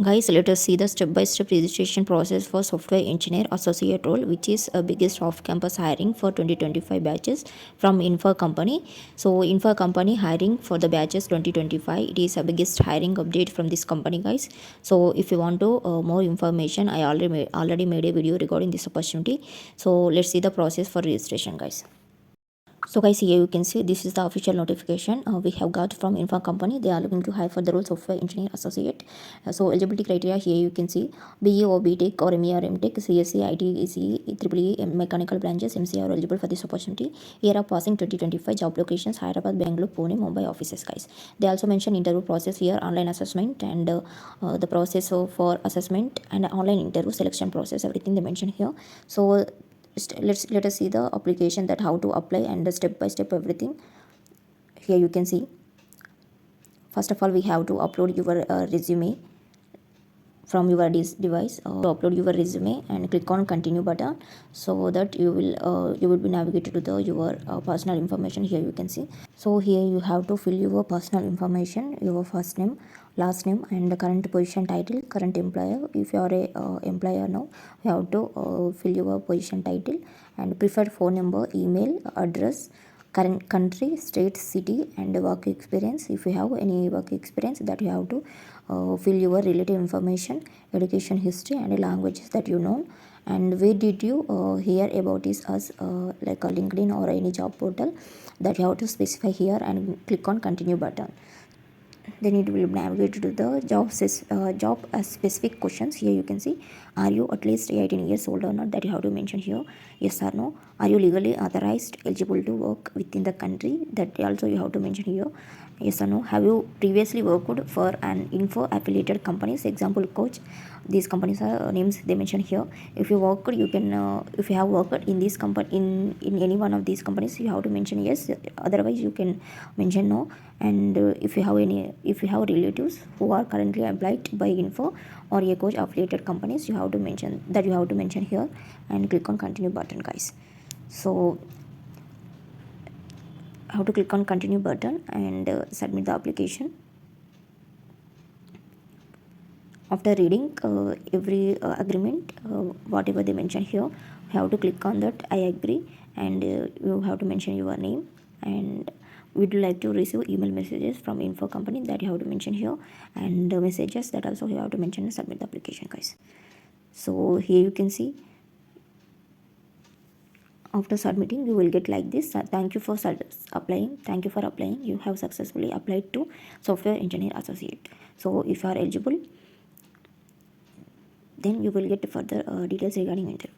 Guys, let us see the step-by-step registration process for software engineer associate role, which is a biggest off-campus hiring for 2025 batches from Infor company. So Infor company hiring for the batches 2025. It is a biggest hiring update from this company, guys. So if you want to more information, I already made a video regarding this opportunity. So let's see the process for registration, guys. So guys, here you can see this is the official notification we have got from Infor company. They are looking to hire for the role software engineer associate. So eligibility criteria here you can see BE or BTech or ME or MTech, CSE, IT, ECE, EEE, mechanical branches, MC are eligible for this opportunity. Year of passing 2025, job locations Hyderabad, Bangalore, Pune, Mumbai offices, guys. They also mention interview process here, online assessment and the process for assessment and online interview selection process, everything they mention here. So let us see the application, that how to apply and the step by step everything. Here you can see, first of all we have to upload your resume from your device. To upload your resume and click on continue button, so that you will be navigated to the your personal information. Here you can see, so here you have to fill your personal information, your first name, last name, and the current position title, current employer. If you are a employer now, you have to fill your position title and preferred phone number, email address, current country, state, city, and work experience. If you have any work experience, that you have to fill your relative information, education history, and languages that you know. And where did you hear about this as like a LinkedIn or any job portal, that you have to specify here and click on continue button. Then it will navigate to the job specific questions. Here you can see, are you at least 18 years old or not, that you have to mention here, yes or no. Are you legally authorized eligible to work within the country, that also you have to mention here, yes or no. Have you previously worked for an info affiliated companies, example coach. These companies are names they mention here. If you worked, you can if you have worked in this company, in any one of these companies, you have to mention yes, otherwise you can mention no. And if you have relatives who are currently employed by info or a coach affiliated companies, you have to mention that, you have to mention here and click on continue button, guys. So how to click on continue button and submit the application. After reading every agreement, whatever they mention here, you have to click on that I agree, and you have to mention your name. And would you like to receive email messages from info company, that you have to mention here, and the messages that also you have to mention and submit the application, guys. So here you can see, after submitting you will get like this, thank you for applying, thank you for applying, you have successfully applied to software engineer associate. So if you are eligible, then you will get further details regarding interview.